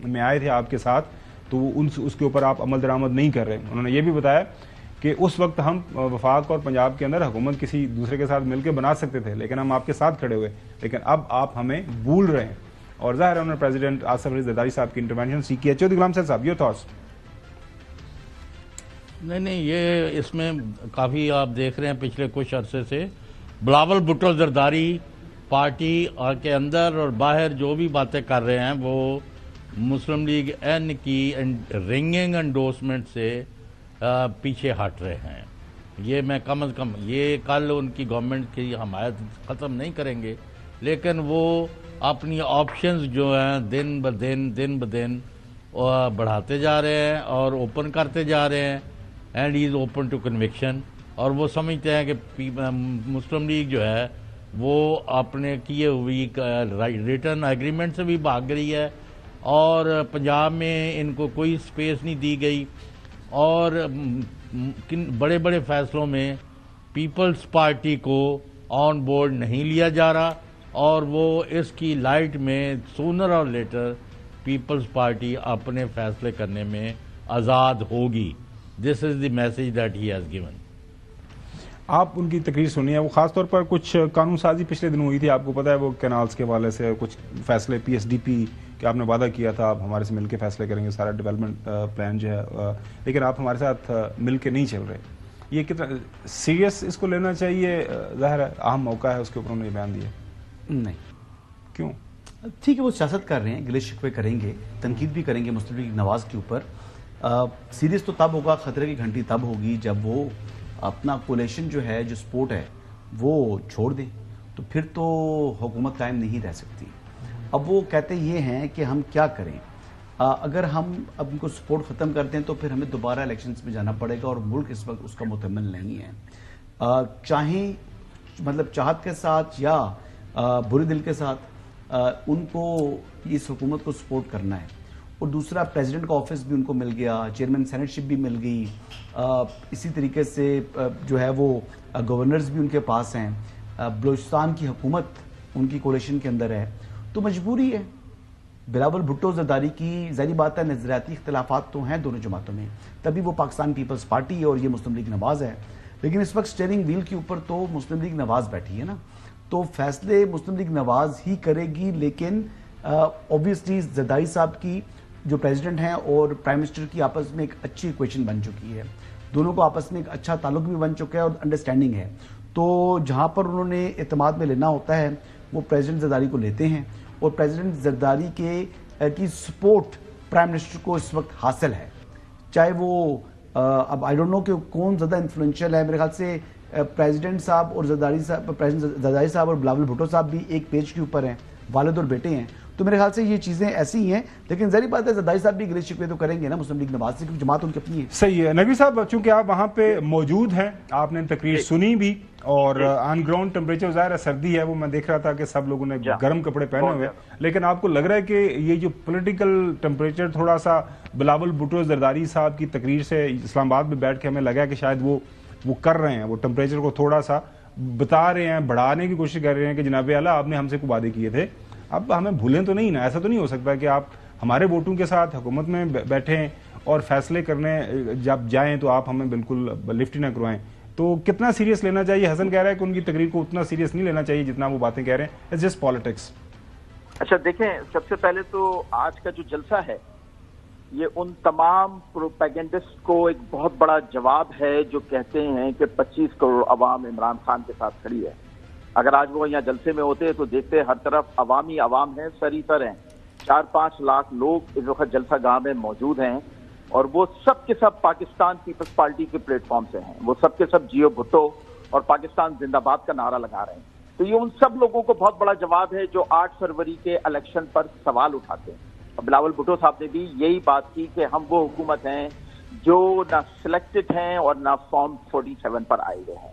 میں آئے تھے آپ کے ساتھ، تو اس کے اوپر آپ عمل درآمد نہیں کر رہے. انہوں نے یہ بھی بتایا کہ اس وقت ہم وفاق اور پنجاب کے اندر حکومت کسی دوسرے کے ساتھ مل کے بنا سکتے تھے، لیکن ہم آپ کے ساتھ کھڑے ہوئے، لیکن اب آپ ہمیں بھول رہے ہیں. اور ظاہر ہے انہوں نے پریزیڈنٹ آصف علی زرداری صاحب کی انٹروینشن سیکھی ہے. چودھری غلام صاحب یور تھاٹس؟ نہیں یہ اس میں کافی آپ دیکھ رہے ہیں پچھلے کچھ عرصے سے بلاول بھٹو زرداری پارٹی کے اندر اور باہر جو بھی باتیں کر رہے ہیں وہ مسلم لیگ این کی رنگنگ انڈورسمنٹ سے پیچھے ہٹ رہے ہیں. یہ میں کم از کم یہ کل ان کی گورنمنٹ کی حمایت ختم نہیں کریں گے، لیکن وہ اپنی آپشنز جو ہیں دن بدن بڑھاتے جا رہے ہیں اور اوپن کرتے جا رہے ہیں. And he is open to conviction. اور وہ سمجھتے ہیں کہ مسلم لیگ جو ہے وہ اپنے کیے ہوئی ریٹرن ایگریمنٹ سے بھی بھاگ رہی ہے، اور پنجاب میں ان کو کوئی سپیس نہیں دی گئی، اور بڑے بڑے فیصلوں میں پیپلز پارٹی کو آن بورڈ نہیں لیا جا رہا، اور وہ اس کی لائٹ میں سونر اور لیٹر پیپلز پارٹی اپنے فیصلے کرنے میں آزاد ہوگی. This is the message that he has given. آپ ان کی تقریر سنی ہے، وہ خاص طور پر کچھ قانون سازی پچھلے دن ہوئی تھی، آپ کو پتہ ہے وہ کینالز کے حوالے سے کچھ فیصلے پی ایس ڈی پی کہ آپ نے وعدہ کیا تھا آپ ہمارے سے مل کے فیصلے کریں گے سارا ڈیولپمنٹ پلان جو ہے، لیکن آپ ہمارے ساتھ مل کے نہیں چل رہے. یہ کتنا سیریس اس کو لینا چاہیے؟ ظاہر ہے اہم موقع ہے، اس کے اوپر انہوں نے بیان دیا. نہیں کیوں؟ ٹھیک ہے وہ سیاست کر رہے ہیں، گلے شکوے کریں گے، تنقید بھی کریں گے مسلم لیگ نواز کے اوپر. سیریس تو تب ہوگا، خطرے کی گھنٹی تب ہوگی جب وہ اپنا کولیشن جو ہے، جو سپورٹ ہے وہ چھوڑ دیں، تو پھر تو حکومت قائم نہیں رہ سکتی. اب وہ کہتے یہ ہیں کہ ہم کیا کریں، اگر ہم اب ان کو سپورٹ ختم کرتے ہیں تو پھر ہمیں دوبارہ الیکشنز میں جانا پڑے گا، اور ملک اس وقت اس کا متحمل نہیں ہے، چاہیں مطلب چاہت کے ساتھ یا برے دل کے ساتھ ان کو اس حکومت کو سپورٹ کرنا ہے۔ اور دوسرا پریزیڈنٹ کا آفس بھی ان کو مل گیا، چیئرمین سینٹ شپ بھی مل گئی، اسی طریقے سے جو ہے وہ گورنرز بھی ان کے پاس ہیں، بلوچستان کی حکومت ان کی کولیشن کے اندر ہے، تو مجبوری ہے۔ بلاول بھٹو زرداری کی ظاہری بات ہے نظریاتی اختلافات تو ہیں دونوں جماعتوں میں، تبھی وہ پاکستان پیپلز پارٹی ہے اور یہ مسلم لیگ نواز ہے، لیکن اس وقت سٹیئرنگ ویل کے اوپر تو مسلم لیگ نواز بیٹھی ہے نا، تو فیصلے مسلم لیگ نواز ہی کرے گی، لیکن اوبویسلی زرداری صاحب کی جو پریزیڈنٹ ہیں اور پرائم منسٹر کی آپس میں ایک اچھی ایکویشن بن چکی ہے، دونوں کو آپس میں ایک اچھا تعلق بھی بن چکا ہے اور انڈرسٹینڈنگ ہے، تو جہاں پر انہوں نے اعتماد میں لینا ہوتا ہے وہ پریزیڈنٹ زرداری کو لیتے ہیں، اور پریزیڈنٹ زرداری کی سپورٹ پرائم منسٹر کو اس وقت حاصل ہے، چاہے وہ اب آئی ڈونٹ نو کہ کون زیادہ انفلوئنشل ہے، میرے خیال سے پریزیڈنٹ صاحب اور پریزیڈنٹ زرداری صاحب اور بلاول بھٹو صاحب بھی ایک پیج کے اوپر ہیں، والد اور بیٹے ہیں، تو میرے خیال سے یہ چیزیں ایسی ہی ہیں، لیکن ظاہری بات ہے زرداری صاحب بھی گلے شکوے تو کریں گے نا مسلم لیگ نواز سے، کیونکہ جماعت ان کی اپنی ہے۔ صحیح ہے نقوی صاحب، چونکہ آپ وہاں پہ موجود ہیں، آپ نے تقریر سنی بھی، اور آن گراؤنڈ ٹیمپریچر ظاہر ہے سردی ہے، وہ میں دیکھ رہا تھا کہ سب لوگوں نے گرم کپڑے پہنے ہوئے، لیکن آپ کو لگ رہا ہے کہ یہ جو پولیٹیکل ٹیمپریچر تھوڑا سا بلاول بھٹو زرداری صاحب کی تقریر سے اسلام آباد میں بیٹھ کے ہمیں لگا کہ شاید وہ کر رہے ہیں، وہ ٹیمپریچر کو تھوڑا سا بتا رہے ہیں، بڑھانے کی کوشش کر رہے ہیں کہ جناب اعلیٰ آپ نے ہم سے کوئی وعدے کیے تھے، اب ہمیں بھولیں تو نہیں نا، ایسا تو نہیں ہو سکتا کہ آپ ہمارے ووٹوں کے ساتھ حکومت میں بیٹھیں اور فیصلے کرنے جب جائیں تو آپ ہمیں بالکل لفٹ نہ کروائیں، تو کتنا سیریس لینا چاہیے؟ حسن کہہ رہا ہے کہ ان کی تقریر کو اتنا سیریس نہیں لینا چاہیے جتنا وہ باتیں کہہ رہے ہیں، اٹس جسٹ پالیٹکس۔ اچھا دیکھیں، سب سے پہلے تو آج کا جو جلسہ ہے یہ ان تمام پروپیگنڈسٹ کو ایک بہت بڑا جواب ہے جو کہتے ہیں کہ 25 کروڑ عوام عمران خان کے ساتھ کھڑی ہے۔ اگر آج وہ یہاں جلسے میں ہوتے تو دیکھتے ہر طرف عوامی عوام ہیں، سری سر ہیں، 4-5 لاکھ لوگ اس وقت جلسہ گاہ میں موجود ہیں، اور وہ سب کے سب پاکستان پیپلز پارٹی کے پلیٹ فارم سے ہیں، وہ سب کے سب جیو بھٹو اور پاکستان زندہ باد کا نعرہ لگا رہے ہیں، تو یہ ان سب لوگوں کو بہت بڑا جواب ہے جو 8 فروری کے الیکشن پر سوال اٹھاتے ہیں۔ بلاول بھٹو صاحب نے بھی یہی بات کی کہ ہم وہ حکومت ہیں جو نہ سلیکٹڈ ہیں اور نہ فارم 47 پر آئے ہوئے ہیں۔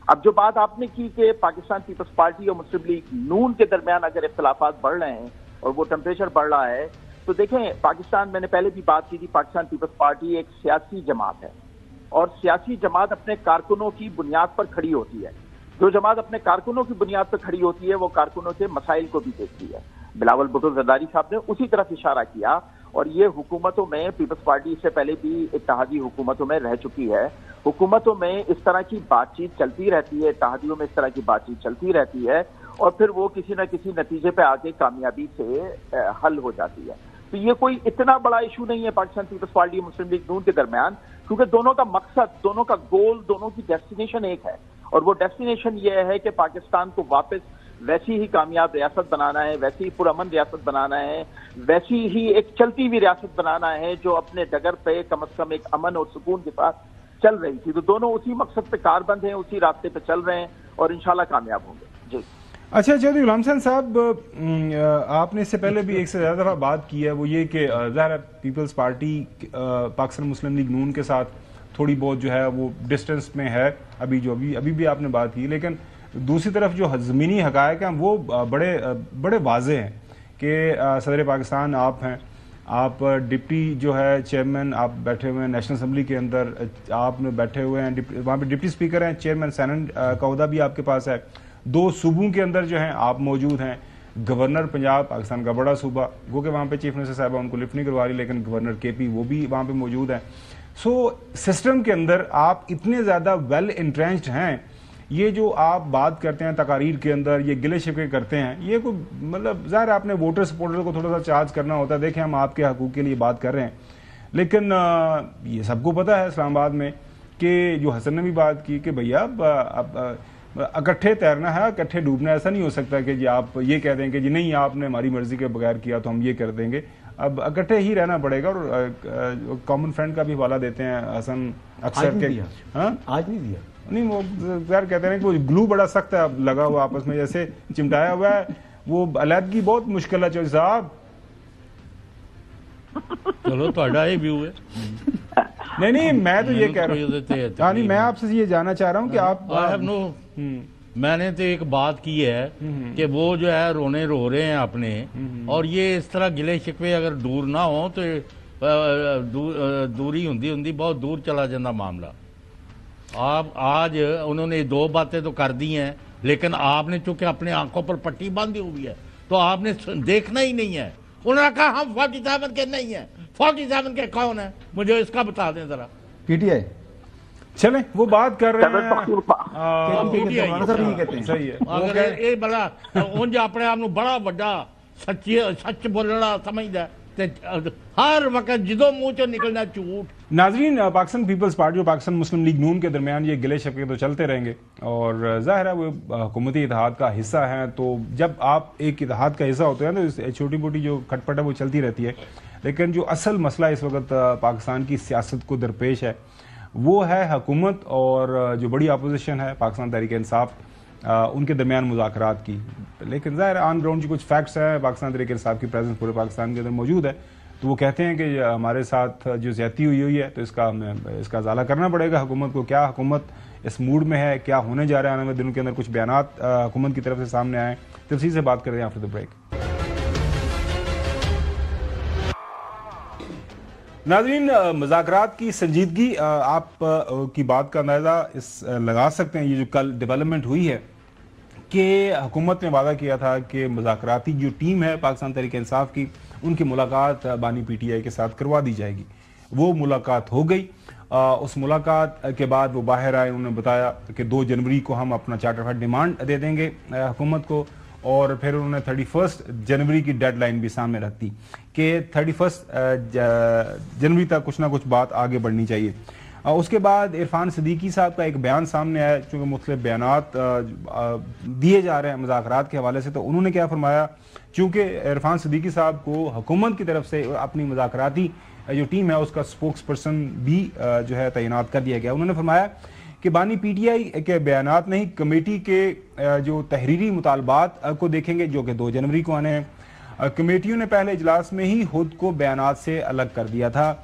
اب جو بات آپ نے کی کہ پاکستان پیپلز پارٹی اور مسلم لیگ نون کے درمیان اگر اختلافات بڑھ رہے ہیں اور وہ ٹیمپریچر بڑھ رہا ہے، تو دیکھیں پاکستان، میں نے پہلے بھی بات کی تھی، پاکستان پیپلز پارٹی ایک سیاسی جماعت ہے، اور سیاسی جماعت اپنے کارکنوں کی بنیاد پر کھڑی ہوتی ہے۔ جو جماعت اپنے کارکنوں کی بنیاد پر کھڑی ہوتی ہے وہ کارکنوں کے مسائل کو بھی دیکھتی ہے۔ بلاول بھٹو زرداری صاحب نے اسی طرف اشارہ کیا، اور یہ حکومتوں میں پیپلز پارٹی اس سے پہلے بھی اتحادی حکومتوں میں رہ چکی ہے، حکومتوں میں اس طرح کی بات چیت چلتی رہتی ہے، اتحادیوں میں اس طرح کی بات چیت چلتی رہتی ہے، اور پھر وہ کسی نہ کسی نتیجے پہ آ کے کامیابی سے حل ہو جاتی ہے۔ تو یہ کوئی اتنا بڑا ایشو نہیں ہے پاکستان پیپلز پارٹی اور مسلم لیگ نون کے درمیان، کیونکہ دونوں کا مقصد، دونوں کا گول، دونوں کی ڈیسٹینیشن ایک ہے، اور وہ ڈیسٹینیشن یہ ہے کہ پاکستان کو واپس ویسی ہی کامیاب ریاست بنانا ہے، ویسی ہی پرامن ریاست بنانا ہے، ویسی ہی ایک چلتی ہوئی ریاست بنانا ہے جو اپنے ڈگر پہ کم از کم ایک امن اور سکون کے ساتھ چل رہی تھی۔ تو دونوں اسی مقصد پہ کاربند ہیں، اسی راستے پہ چل رہے ہیں، اور انشاءاللہ کامیاب ہوں گے۔ جی اچھا چودھری غلام حسین صاحب، آپ نے اس سے پہلے بھی ایک سے زیادہ دفعہ بات کی ہے، وہ یہ کہ ظاہر پیپلز پارٹی پاکستان مسلم لیگ نون کے ساتھ تھوڑی بہت جو ہے وہ ڈسٹنس میں ہے، ابھی بھی آپ نے بات کی، لیکن دوسری طرف جو زمینی حقائق ہیں وہ بڑے واضح ہیں کہ صدر پاکستان آپ ہیں، آپ ڈپٹی جو ہے چیئرمین، آپ بیٹھے ہوئے ہیں نیشنل اسمبلی کے اندر، آپ بیٹھے ہوئے ہیں وہاں پہ ڈپٹی اسپیکر ہیں، چیئرمین سینٹ کا عہدہ بھی آپ کے پاس ہے، 2 صوبوں کے اندر جو ہیں آپ موجود ہیں، گورنر پنجاب پاکستان کا بڑا صوبہ، گو کہ وہاں پہ چیف منسٹر صاحبہ ان کو لفٹ نہیں کروا رہی، لیکن گورنر کے پی وہ بھی وہاں پہ موجود ہیں۔ سو سسٹم کے اندر آپ اتنے زیادہ ویل انٹرینچڈ ہیں، یہ جو آپ بات کرتے ہیں تقاریر کے اندر، یہ گلے شکوے کرتے ہیں، یہ کوئی مطلب ظاہر آپ نے ووٹر سپورٹر کو تھوڑا سا چارج کرنا ہوتا ہے، دیکھیں ہم آپ کے حقوق کے لیے بات کر رہے ہیں، لیکن یہ سب کو پتہ ہے اسلام آباد میں کہ جو حسن نے بھی بات کی کہ بھیا اب اکٹھے تیرنا ہے، اکٹھے ڈوبنا، ایسا نہیں ہو سکتا کہ جی آپ یہ کہہ دیں کہ جی نہیں آپ نے ہماری مرضی کے بغیر کیا تو ہم یہ کر دیں گے، اب اکٹھے ہی رہنا پڑے گا۔ اور کامن فرینڈ کا بھی حوالہ دیتے ہیں حسن اکثر کہ آج نہیں دیا، نہیں وہ ظاہر کہتے ہیں کہ وہ گلو بڑا سخت ہے اب لگا ہوا آپس میں، جیسے چمٹایا ہوا ہے وہ علیحدگی بہت مشکل ہے چودھری صاحب. چلو تھوڑا یہ ویو ہے. نہیں میں تو یہ کہہ رہا ہوں, ہاں نہیں میں آپ سے یہ جاننا چاہ رہا ہوں کہ آپ میں نے تو ایک بات کی ہے کہ وہ جو ہے رونے رو رہے ہیں اپنے, اور یہ اس طرح گلے شکوے اگر دور نہ ہوں تو دوری ہندی بہت دور چلا جاتا معاملہ. آپ آج انہوں نے 2 باتیں تو کر دی ہیں, لیکن آپ نے چونکہ اپنے آنکھوں پر پٹی باندھی ہوئی ہے تو آپ نے دیکھنا ہی نہیں ہے. انہوں نے کہا ہم 47 کے نہیں ہیں. 47 کے کون ہیں, مجھے اس کا بتا دیں ذرا. P T I. چلیں وہ بات کر رہے ہیں صحیح ہے. یہ بڑا انج اپنے آپ بڑا بڑا سچ بولنا سمجھدا ہر وقت جدو منہ چ نکلنا جھوٹ. ناظرین, پاکستان پیپلز پارٹی اور پاکستان مسلم لیگ نون کے درمیان یہ گلے شکوے تو چلتے رہیں گے, اور ظاہر ہے وہ حکومتی اتحاد کا حصہ ہیں, تو جب آپ ایک اتحاد کا حصہ ہوتے ہیں تو چھوٹی موٹی جو کھٹ پٹ ہے وہ چلتی رہتی ہے. لیکن جو اصل مسئلہ اس وقت پاکستان کی سیاست کو درپیش ہے وہ ہے حکومت اور جو بڑی اپوزیشن ہے پاکستان تحریک انصاف, ان کے درمیان مذاکرات کی. لیکن ظاہر آن گراؤنڈ کی کچھ فیکٹس ہیں, پاکستان تحریک انصاف کی پریزنس پورے پاکستان کے اندر موجود ہے, تو وہ کہتے ہیں کہ ہمارے ساتھ جو زیادتی ہوئی ہے تو اس کا ازالہ کرنا پڑے گا حکومت کو. کیا حکومت اس موڈ میں ہے, کیا ہونے جا رہا ہے, آنے والے دنوں کے اندر کچھ بیانات حکومت کی طرف سے سامنے آئے, تفصیل سے بات کرتے ہیں آفٹر دی بریک. ناظرین, مذاکرات کی سنجیدگی آپ کی بات کا اندازہ لگا سکتے ہیں. یہ جو کل ڈیولپمنٹ ہوئی ہے کہ حکومت نے وعدہ کیا تھا کہ مذاکراتی جو ٹیم ہے پاکستان تحریک انصاف کی, ان کی ملاقات بانی پی ٹی آئی کے ساتھ کروا دی جائے گی. وہ ملاقات ہو گئی. اس ملاقات کے بعد وہ باہر آئے, انہوں نے بتایا کہ 2 جنوری کو ہم اپنا چارٹر فائٹ ڈیمانڈ دے دیں گے حکومت کو, اور پھر انہوں نے 31 جنوری کی ڈیڈ لائن بھی سامنے رکھ دی کہ 31 جنوری تک کچھ نہ کچھ بات آگے بڑھنی چاہیے. اس کے بعد عرفان صدیقی صاحب کا ایک بیان سامنے آیا, چونکہ مختلف بیانات دیے جا رہے ہیں مذاکرات کے حوالے سے, تو انہوں نے کیا فرمایا, چونکہ عرفان صدیقی صاحب کو حکومت کی طرف سے اپنی مذاکراتی جو ٹیم ہے اس کا سپوکس پرسن بھی جو ہے تعینات کر دیا گیا. انہوں نے فرمایا کہ بانی پی ٹی آئی کے بیانات نہیں, کمیٹی کے جو تحریری مطالبات کو دیکھیں گے جو کہ 2 جنوری کو آنے ہیں. کمیٹیوں نے پہلے اجلاس میں ہی خود کو بیانات سے الگ کر دیا تھا.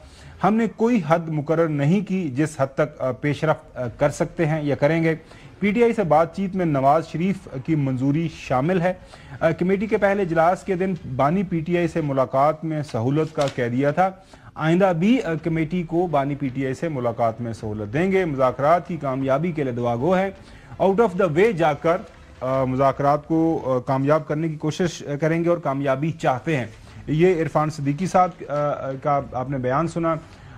ہم نے کوئی حد مقرر نہیں کی جس حد تک پیش رفت کر سکتے ہیں یا کریں گے. پی ٹی آئی سے بات چیت میں نواز شریف کی منظوری شامل ہے. کمیٹی کے پہلے اجلاس کے دن بانی پی ٹی آئی سے ملاقات میں سہولت کا کہہ دیا تھا. آئندہ بھی کمیٹی کو بانی پی ٹی آئی سے ملاقات میں سہولت دیں گے. مذاکرات کی کامیابی کے لیے دعا گو ہے. آؤٹ آف دا وے جا کر مذاکرات کو کامیاب کرنے کی کوشش کریں گے اور کامیابی چاہتے ہیں. یہ عرفان صدیقی صاحب کا آپ نے بیان سنا.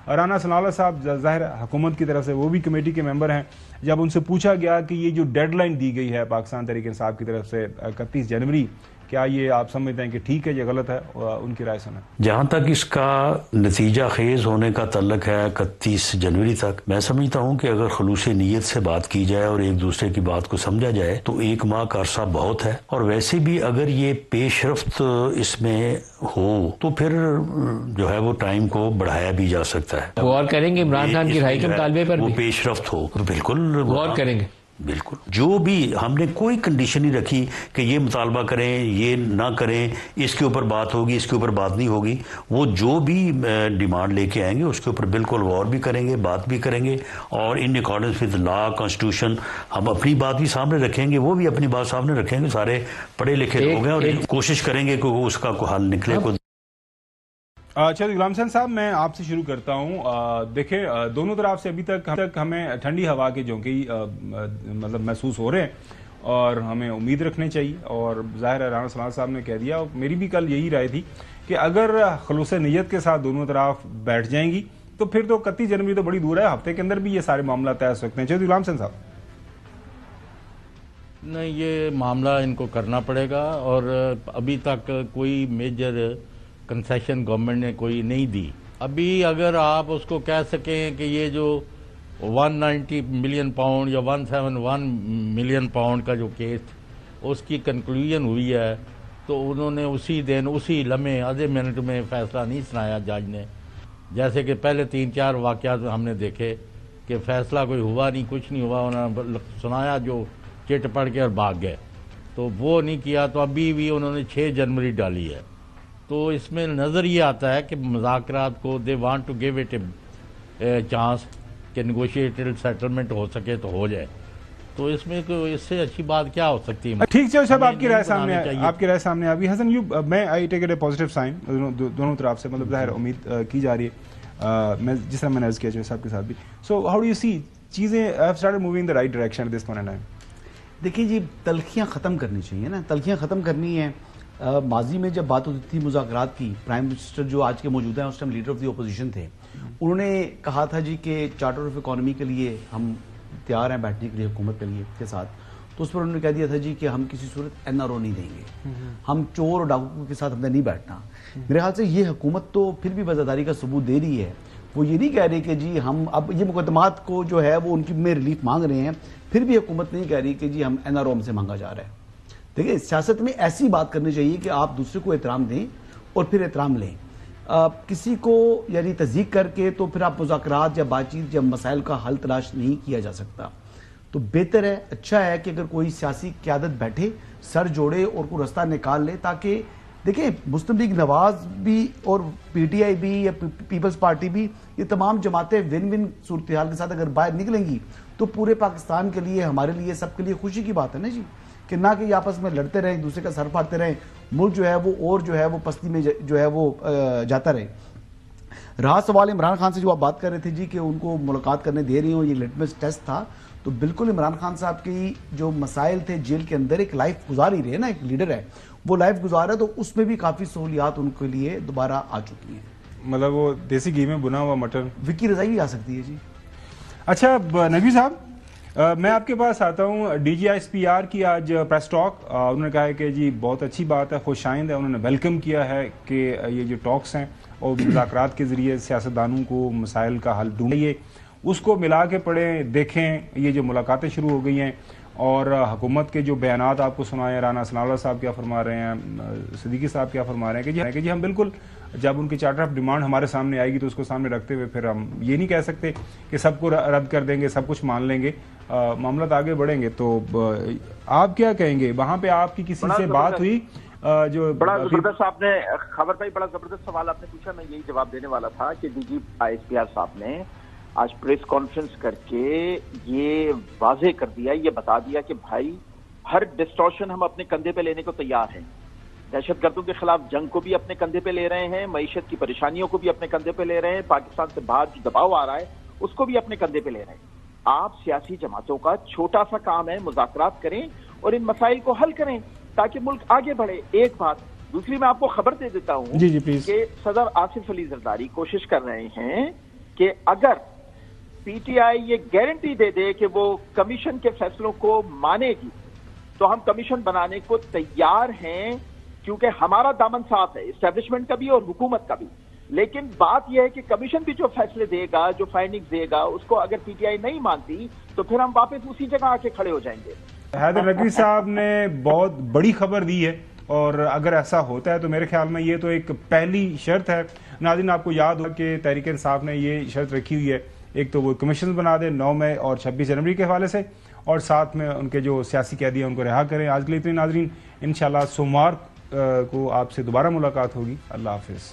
رانا ثناءاللہ صاحب ظاہر حکومت کی طرف سے وہ بھی کمیٹی کے ممبر ہیں. جب ان سے پوچھا گیا کہ یہ جو ڈیڈ لائن دی گئی ہے پاکستان تحریک انصاف کی طرف سے 31 جنوری, کیا یہ آپ سمجھتے ہیں کہ ٹھیک ہے یا غلط ہے, ان کی رائے سنیں. جہاں تک اس کا نتیجہ خیز ہونے کا تعلق ہے 31 جنوری تک, میں سمجھتا ہوں کہ اگر خلوص نیت سے بات کی جائے اور ایک دوسرے کی بات کو سمجھا جائے تو 1 ماہ کا عرصہ بہت ہے. اور ویسے بھی اگر یہ پیش رفت اس میں ہو تو پھر جو ہے وہ ٹائم کو بڑھایا بھی جا سکتا ہے. غور کریں گے عمران خان کی رہائی کے مطالبے پر, وہ پیش رفت ہو تو بالکل غور کریں گے. بالکل, جو بھی ہم نے کوئی کنڈیشن نہیں رکھی کہ یہ مطالبہ کریں یہ نہ کریں, اس کے اوپر بات ہوگی اس کے اوپر بات نہیں ہوگی. وہ جو بھی ڈیمانڈ لے کے آئیں گے اس کے اوپر بالکل غور بھی کریں گے, بات بھی کریں گے, اور in accordance with law constitution ہم اپنی بات بھی سامنے رکھیں گے, وہ بھی اپنی بات سامنے رکھیں گے. سارے پڑھے لکھے لوگ ہیں اور کوشش کریں گے کہ اس کا کوئی حل نکلے. چودھری غلام حسین صاحب, میں آپ سے شروع کرتا ہوں. دیکھیں دونوں طرف سے ابھی تک ہمیں ٹھنڈی ہوا کے جھونکے مطلب محسوس ہو رہے ہیں اور ہمیں امید رکھنی چاہیے. اور ظاہر ہے رانا ثناءاللہ صاحب نے کہہ دیا, اور میری بھی کل یہی رائے تھی کہ اگر خلوص نیت کے ساتھ دونوں طرف بیٹھ جائیں گی تو پھر تو 31 جنوری تو بڑی دور ہے, ہفتے کے اندر بھی یہ سارے معاملات طے ہو سکتے ہیں. چودھری غلام حسین صاحب. نہیں, یہ معاملہ ان کو کرنا پڑے گا, اور ابھی تک کوئی میجر کنسیشن گورنمنٹ نے کوئی نہیں دی. ابھی اگر آپ اس کو کہہ سکیں کہ یہ جو 190 ملین پاؤنڈ یا 171 ملین پاؤنڈ کا جو کیس اس کی کنکلوژن ہوئی ہے, تو انہوں نے اسی دن اسی لمحے آدھے منٹ میں فیصلہ نہیں سنایا جج نے. جیسے کہ پہلے 3-4 واقعات ہم نے دیکھے کہ فیصلہ کوئی ہوا نہیں, کچھ نہیں ہوا, انہوں نے سنایا جو چٹ پڑھ کے اور بھاگ گئے. تو وہ نہیں کیا تو ابھی بھی انہوں نے 6 جنوری ڈالی ہے. تو اس میں نظر یہ آتا ہے کہ مذاکرات کو they want to give it a chance کہ نیگوشیٹڈ سیٹلمنٹ ہو سکے تو ہو جائے. تو اس میں اس سے اچھی بات کیا ہو سکتی ہے؟ ٹھیک ہے صاحب، آپ کی رائے سامنے آ گئی. حسن میں I take it a positive sign دونوں طرف سے، مطلب ظاہر امید کی جا رہی ہے، میں جس طرح میں نے عرض کیا جو صاحب کے ساتھ بھی. So how do you see چیزیں have started moving in the right direction at this point in time? دیکھیں جی، تلخیاں ختم کرنی چاہیے نا، تلخیاں ختم کرنی ہیں. ماضی میں جب بات ہوتی تھی مذاکرات کی، پرائم منسٹر جو آج کے موجودہ ہیں اس time leader of the opposition تھے، انہوں نے کہا تھا جی کہ چارٹر آف اکانومی کے لیے ہم تیار ہیں بیٹھنے کے لیے حکومت کے ساتھ. تو اس پر انہوں نے کہہ دیا تھا جی کہ ہم کسی صورت NRO نہیں دیں گے، ہم چور اور ڈاکو کے ساتھ ہم نے نہیں بیٹھنا. میرے خیال سے یہ حکومت تو پھر بھی وزاداری کا ثبوت دے رہی ہے. وہ یہ نہیں کہہ رہی کہ جی ہم اب یہ مقدمات کو جو ہے وہ ان کی میں ریلیف مانگ رہے ہیں، پھر بھی حکومت نہیں کہہ رہی کہ جی ہم NRO ہم سے مانگا جا رہا ہے. دیکھیں سیاست میں ایسی بات کرنی چاہیے کہ آپ دوسرے کو احترام دیں اور پھر احترام لیں. کسی کو یعنی تضییق کر کے تو پھر آپ مذاکرات یا بات چیت یا مسائل کا حل تلاش نہیں کیا جا سکتا. تو بہتر ہے، اچھا ہے کہ اگر کوئی سیاسی قیادت بیٹھے، سر جوڑے اور کوئی رستہ نکال لے، تاکہ دیکھیں مسلم لیگ نواز بھی اور PTI بھی یا پیپلز پارٹی بھی، یہ تمام جماعتیں ون ون صورتحال کے ساتھ اگر باہر نکلیں گی تو پورے پاکستان کے لیے، ہمارے لیے، سب کے لیے خوشی کی بات ہے نا جی، کہ نہ کہ یہ آپس میں لڑتے رہیں، ایک دوسرے کا سر پھاڑتے رہیں، ملک جو ہے وہ اور جو ہے وہ پستی میں جو ہے وہ جاتا رہے. رہا سوال عمران خان سے جو آپ بات کر رہے تھے جی کہ ان کو ملاقات کرنے دے رہی ہوں، یہ لٹمس ٹیسٹ تھا. تو بالکل عمران خان صاحب کی جو مسائل تھے جیل کے اندر، ایک لائف گزار ہی رہے نا، ایک لیڈر ہے وہ لائف گزار ہے، تو اس میں بھی کافی سہولیات ان کے لیے دوبارہ آ چکی ہیں. مطلب وہ دیسی گھی میں بنا ہوا مٹن وکی رضائی بھی آ سکتی ہے جی. اچھا نقوی صاحب، میں آپ کے پاس آتا ہوں. DGISPR کی آج پریس ٹاک، انہوں نے کہا ہے کہ جی بہت اچھی بات ہے، خوش آئند ہے. انہوں نے ویلکم کیا ہے کہ یہ جو ٹاکس ہیں اور مذاکرات کے ذریعے سیاستدانوں کو مسائل کا حل ڈھونڈیے، اس کو ملا کے پڑھیں، دیکھیں. یہ جو ملاقاتیں شروع ہو گئی ہیں اور حکومت کے جو بیانات آپ کو سنائے، رانا ثناء اللہ صاحب کیا فرما رہے ہیں، صدیقی صاحب کیا فرما رہے ہیں کہ جی ہم بالکل جب ان کی چارٹر آف ڈیمانڈ ہمارے سامنے آئے گی تو اس کو سامنے رکھتے ہوئے پھر ہم یہ نہیں کہہ سکتے کہ سب کو رد کر دیں گے، سب کچھ مان لیں گے، معاملات آگے بڑھیں گے. تو آپ کیا کہیں گے؟ وہاں پہ آپ کی کسی سے بات ہوئی جو بڑا زبردست آپ نے خبر بھائی بڑا زبردست سوال آپ نے پوچھا، میں یہی جواب دینے والا تھا کہ DGISPR صاحب نے آج پریس کانفرنس کر کے یہ واضح کر دیا، یہ بتا دیا کہ بھائی ہر ڈسٹورشن ہم اپنے کندھے پہ لینے کو تیار ہیں. دہشت گردوں کے خلاف جنگ کو بھی اپنے کندھے پہ لے رہے ہیں، معیشت کی پریشانیوں کو بھی اپنے کندھے پہ لے رہے ہیں، پاکستان سے باہر جو دباؤ آ رہا ہے اس کو بھی اپنے کندھے پہ لے رہے ہیں. آپ سیاسی جماعتوں کا چھوٹا سا کام ہے، مذاکرات کریں اور ان مسائل کو حل کریں تاکہ ملک آگے بڑھے. ایک بات. دوسری میں آپ کو خبر دے دیتا ہوں کہ صدر آصف علی زرداری کوشش کر رہے ہیں کہ اگر PTI یہ گارنٹی دے دے کہ وہ کمیشن کے فیصلوں کو مانے گی تو ہم کمیشن بنانے کو تیار ہیں، کیونکہ ہمارا دامن صاف ہے، اسٹیبلشمنٹ کا بھی اور حکومت کا بھی. لیکن بات یہ ہے کہ کمیشن بھی جو فیصلے دے گا، جو فائنڈنگز دے گا، اس کو اگر PTI نہیں مانتی تو پھر ہم واپس اسی جگہ آ کے کھڑے ہو جائیں گے. حیدر نقوی صاحب نے بہت بڑی خبر دی ہے، اور اگر ایسا ہوتا ہے تو میرے خیال میں یہ تو ایک پہلی شرط ہے. ناظرین آپ کو یاد ہو کہ تحریک انصاف نے یہ شرط رکھی ہوئی ہے، ایک تو وہ کمیشن بنا دے 9 مئی اور 26 جنوری کے حوالے سے، اور ساتھ میں ان کے جو سیاسی قیدی ہیں ان کو رہا کریں. آج کے لیے اتنے ناظرین، انشاءاللہ سوموار کو آپ سے دوبارہ ملاقات ہوگی. اللہ حافظ.